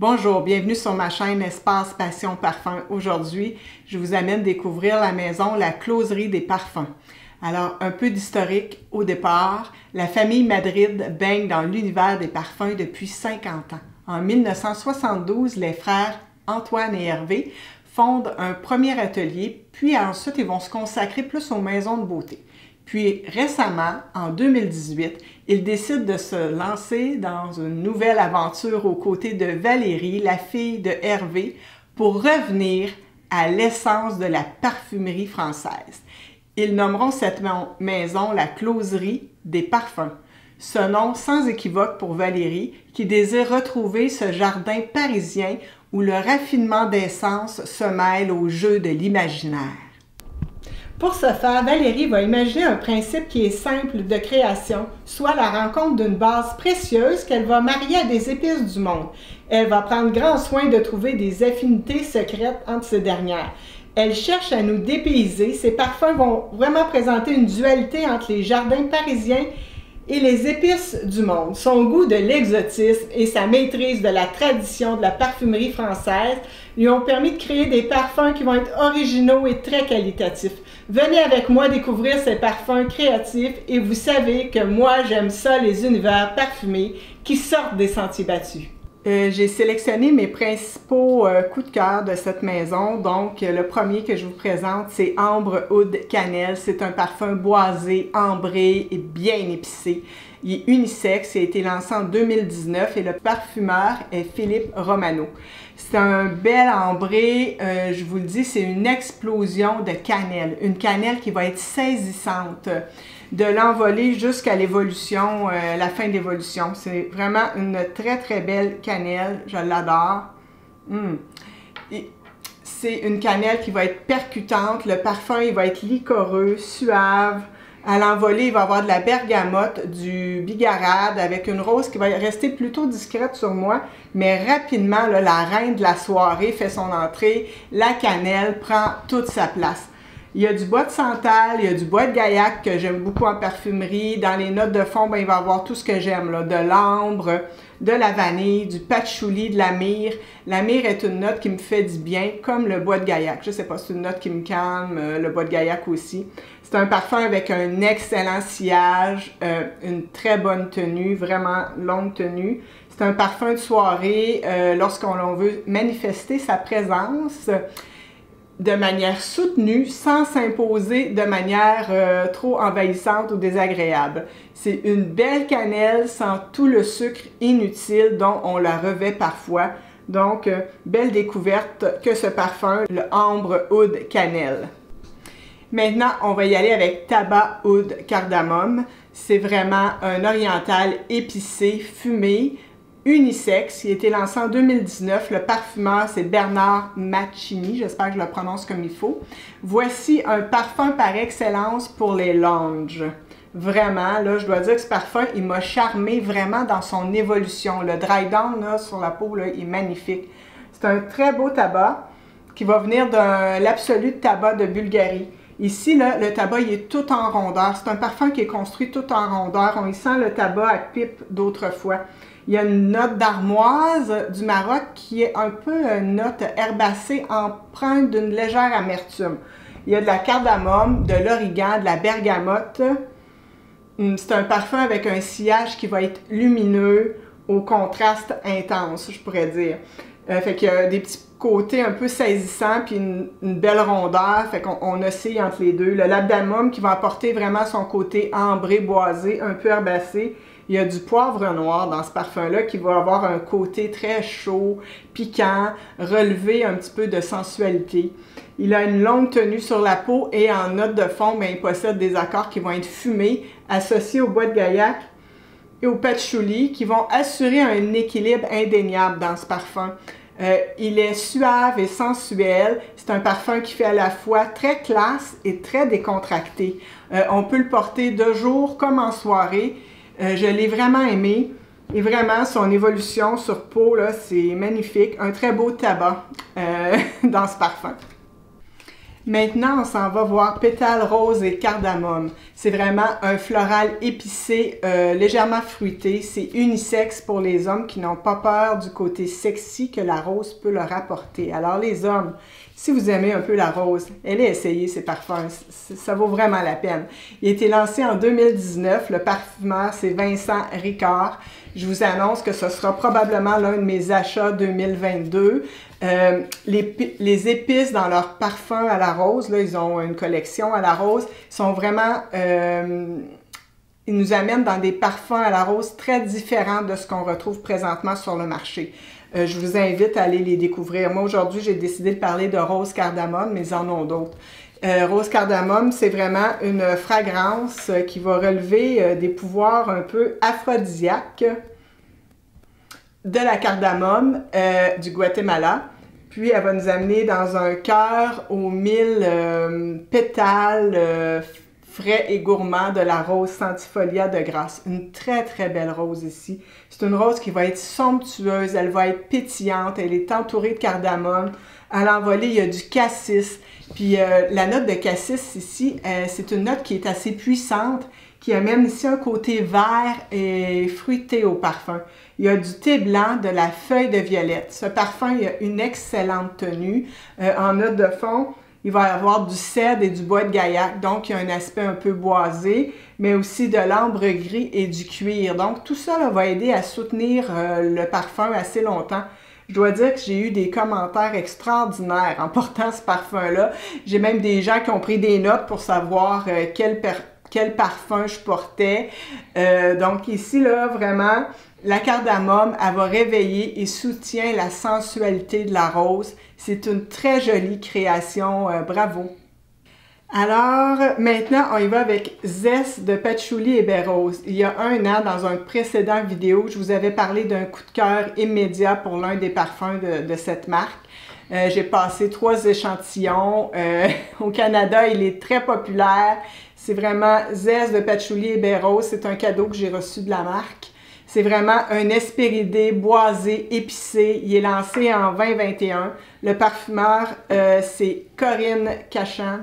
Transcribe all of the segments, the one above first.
Bonjour, bienvenue sur ma chaîne Espace Passion Parfum. Aujourd'hui, je vous amène découvrir la maison La Closerie des Parfums. Alors, un peu d'historique au départ. La famille Madrid baigne dans l'univers des parfums depuis 50 ans. En 1972, les frères Antoine et Hervé fondent un premier atelier, puis ensuite ils vont se consacrer plus aux maisons de beauté. Puis récemment, en 2018, ils décident de se lancer dans une nouvelle aventure aux côtés de Valérie, la fille de Hervé, pour revenir à l'essence de la parfumerie française. Ils nommeront cette maison la Closerie des Parfums. Ce nom sans équivoque pour Valérie, qui désire retrouver ce jardin parisien où le raffinement d'essence se mêle au jeu de l'imaginaire. Pour ce faire, Valérie va imaginer un principe qui est simple de création, soit la rencontre d'une base précieuse qu'elle va marier à des épices du monde. Elle va prendre grand soin de trouver des affinités secrètes entre ces dernières. Elle cherche à nous dépayser. Ses parfums vont vraiment présenter une dualité entre les jardins parisiens et les épices du monde. Son goût de l'exotisme et sa maîtrise de la tradition de la parfumerie française lui ont permis de créer des parfums qui vont être originaux et très qualitatifs. Venez avec moi découvrir ces parfums créatifs et vous savez que moi j'aime ça, les univers parfumés qui sortent des sentiers battus. J'ai sélectionné mes principaux coups de cœur de cette maison. Donc, le premier que je vous présente, c'est Ambre Oud Cannelle. C'est un parfum boisé, ambré et bien épicé. Il est unisexe, il a été lancé en 2019 et le parfumeur est Philippe Romano. C'est un bel ambré, je vous le dis, c'est une explosion de cannelle. Une cannelle qui va être saisissante. De l'envolée jusqu'à l'évolution, la fin de l'évolution. C'est vraiment une très belle cannelle, je l'adore. C'est une cannelle qui va être percutante, le parfum il va être liquoreux, suave. À l'envolée, il va y avoir de la bergamote, du bigarade avec une rose qui va rester plutôt discrète sur moi, mais rapidement, là, la reine de la soirée fait son entrée, la cannelle prend toute sa place. Il y a du bois de santal, il y a du bois de gaillac que j'aime beaucoup en parfumerie. Dans les notes de fond, ben, il va y avoir tout ce que j'aime, de l'ambre, de la vanille, du patchouli, de la myrrhe. La myrrhe est une note qui me fait du bien, comme le bois de gaillac. Je ne sais pas, c'est une note qui me calme, le bois de gaillac aussi. C'est un parfum avec un excellent sillage, une très bonne tenue, vraiment longue tenue. C'est un parfum de soirée lorsqu'on veut manifester sa présence de manière soutenue, sans s'imposer de manière trop envahissante ou désagréable. C'est une belle cannelle sans tout le sucre inutile dont on la revêt parfois. Donc, belle découverte que ce parfum, le Ambre Oud Cannelle. Maintenant, on va y aller avec Tabac Oud Cardamome. C'est vraiment un oriental épicé, fumé, unisexe. Il a été lancé en 2019. Le parfumeur, c'est Bernard Mancini. J'espère que je le prononce comme il faut. Voici un parfum par excellence pour les lounges. Vraiment, là, je dois dire que ce parfum, il m'a charmé vraiment dans son évolution. Le dry down là, sur la peau là, est magnifique. C'est un très beau tabac qui va venir de l'absolu de tabac de Bulgarie. Ici, là, le tabac, il est tout en rondeur. C'est un parfum qui est construit tout en rondeur. On y sent le tabac à pipe d'autrefois. Il y a une note d'armoise du Maroc qui est un peu une note herbacée empreinte d'une légère amertume. Il y a de la cardamome, de l'origan, de la bergamote. C'est un parfum avec un sillage qui va être lumineux, au contraste intense, je pourrais dire. Fait qu'il y a des petits côtés un peu saisissants, puis une belle rondeur, fait qu'on oscille entre les deux. Le labdanum qui va apporter vraiment son côté ambré, boisé, un peu herbacé. Il y a du poivre noir dans ce parfum-là qui va avoir un côté très chaud, piquant, relevé un petit peu de sensualité. Il a une longue tenue sur la peau et en note de fond, bien, il possède des accords qui vont être fumés, associés au bois de gaillac et au patchouli, qui vont assurer un équilibre indéniable dans ce parfum. Il est suave et sensuel. C'est un parfum qui fait à la fois très classe et très décontracté. On peut le porter de jour comme en soirée. Je l'ai vraiment aimé. Et vraiment, son évolution sur peau, c'est magnifique. Un très beau tabac dans ce parfum. Maintenant, on s'en va voir Pétales Rose et Cardamome. C'est vraiment un floral épicé, légèrement fruité. C'est unisexe pour les hommes qui n'ont pas peur du côté sexy que la rose peut leur apporter. Alors les hommes, si vous aimez un peu la rose, allez essayer ces parfums. Ça vaut vraiment la peine. Il a été lancé en 2019. Le parfumeur, c'est Vincent Ricard. Je vous annonce que ce sera probablement l'un de mes achats 2022. Les épices dans leur parfum à la rose, là, ils ont une collection à la rose, sont vraiment... ils nous amènent dans des parfums à la rose très différents de ce qu'on retrouve présentement sur le marché. Je vous invite à aller les découvrir. Moi, aujourd'hui, j'ai décidé de parler de rose cardamome, mais ils en ont d'autres. Rose cardamome, c'est vraiment une fragrance qui va relever des pouvoirs un peu aphrodisiaques de la cardamome du Guatemala. Puis, elle va nous amener dans un cœur aux 1000 pétales frais et gourmands de la rose Centifolia de Grasse. Une très, très belle rose ici. C'est une rose qui va être somptueuse, elle va être pétillante, elle est entourée de cardamome. À l'envolée, il y a du cassis. Puis la note de cassis ici, c'est une note qui est assez puissante, qui amène ici un côté vert et fruité au parfum. Il y a du thé blanc, de la feuille de violette. Ce parfum, il a une excellente tenue. En note de fond, il va y avoir du cèdre et du bois de gaillac, donc il y a un aspect un peu boisé, mais aussi de l'ambre gris et du cuir. Donc tout ça là, va aider à soutenir le parfum assez longtemps. Je dois dire que j'ai eu des commentaires extraordinaires en portant ce parfum-là. J'ai même des gens qui ont pris des notes pour savoir quel parfum je portais. Donc ici, là, vraiment, la cardamome, elle va réveiller et soutient la sensualité de la rose. C'est une très jolie création. Bravo! Alors, maintenant, on y va avec Zest de Patchouli et Baie Rose. Il y a un an, dans un précédent vidéo, je vous avais parlé d'un coup de cœur immédiat pour l'un des parfums de cette marque. J'ai passé 3 échantillons. Au Canada, il est très populaire. C'est vraiment Zest de Patchouli et Baie Rose. C'est un cadeau que j'ai reçu de la marque. C'est vraiment un Hespéridé boisé, épicé. Il est lancé en 2021. Le parfumeur, c'est Corinne Cachan.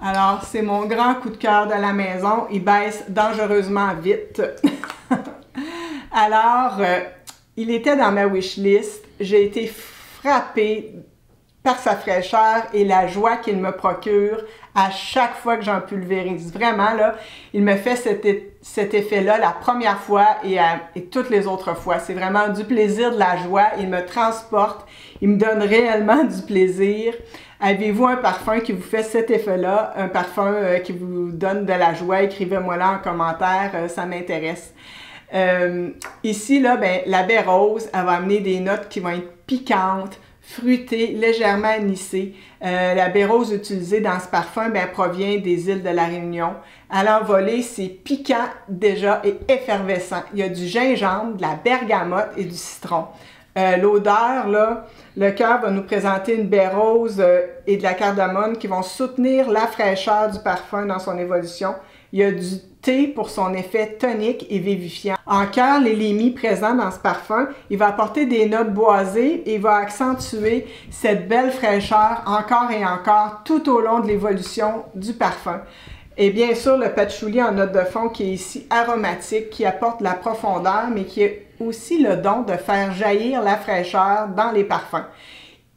Alors, c'est mon grand coup de cœur de la maison. Il baisse dangereusement vite. Alors, il était dans ma wishlist. J'ai été frappée par sa fraîcheur et la joie qu'il me procure à chaque fois que j'en pulvérise. Vraiment, là, il me fait cet effet-là la première fois et toutes les autres fois. C'est vraiment du plaisir, de la joie. Il me transporte. Il me donne réellement du plaisir. Avez-vous un parfum qui vous fait cet effet-là? Un parfum qui vous donne de la joie? Écrivez-moi là en commentaire, ça m'intéresse. Ici, là, ben, la baie rose, elle va amener des notes qui vont être piquantes, fruitées, légèrement anisées. La baie rose utilisée dans ce parfum ben, provient des îles de la Réunion. À l'envolée, c'est piquant déjà et effervescent. Il y a du gingembre, de la bergamote et du citron. L'odeur, là, le cœur va nous présenter une baie rose et de la cardamome qui vont soutenir la fraîcheur du parfum dans son évolution. Il y a du thé pour son effet tonique et vivifiant. En cœur, l'élémie présent dans ce parfum, il va apporter des notes boisées et il va accentuer cette belle fraîcheur encore et encore tout au long de l'évolution du parfum. Et bien sûr, le patchouli en note de fond qui est ici aromatique, qui apporte de la profondeur, mais qui a aussi le don de faire jaillir la fraîcheur dans les parfums.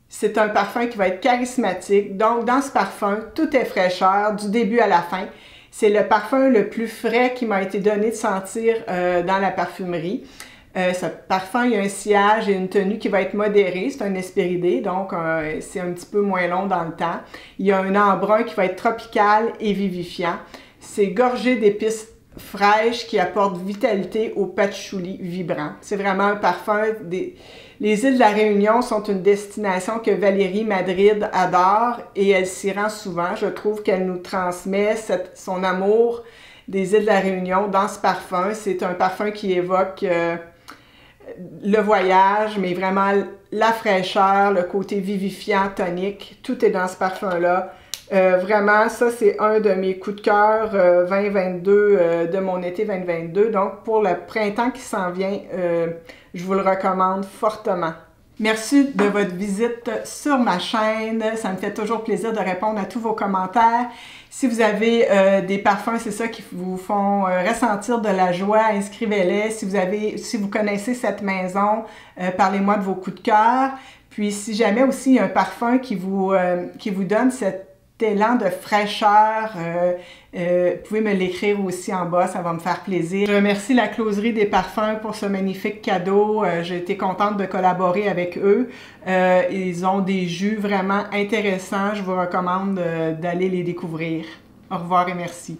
C'est un parfum qui va être charismatique, donc dans ce parfum, tout est fraîcheur du début à la fin. C'est le parfum le plus frais qui m'a été donné de sentir dans la parfumerie. Ce parfum, il y a un sillage et une tenue qui va être modérée. C'est un Hespéridé, donc c'est un petit peu moins long dans le temps. Il y a un embrun qui va être tropical et vivifiant. C'est gorgé d'épices fraîches qui apportent vitalité au patchouli vibrant. C'est vraiment un parfum. Les îles de la Réunion sont une destination que Valérie Madrid adore et elle s'y rend souvent. Je trouve qu'elle nous transmet son amour des îles de la Réunion dans ce parfum. C'est un parfum qui évoque le voyage, mais vraiment la fraîcheur, le côté vivifiant, tonique. Tout est dans ce parfum-là. Vraiment, ça, c'est un de mes coups de cœur 2022, de mon été 2022. Donc, pour le printemps qui s'en vient, je vous le recommande fortement. Merci de votre visite sur ma chaîne. Ça me fait toujours plaisir de répondre à tous vos commentaires. Si vous avez des parfums, c'est ça qui vous font ressentir de la joie, inscrivez-les. Si vous connaissez cette maison, parlez-moi de vos coups de cœur. Puis si jamais aussi il y a un parfum qui vous donne cet élan de fraîcheur, vous pouvez me l'écrire aussi en bas, ça va me faire plaisir. Je remercie la Closerie des Parfums pour ce magnifique cadeau. J'ai été contente de collaborer avec eux. Ils ont des jus vraiment intéressants. Je vous recommande d'aller les découvrir. Au revoir et merci.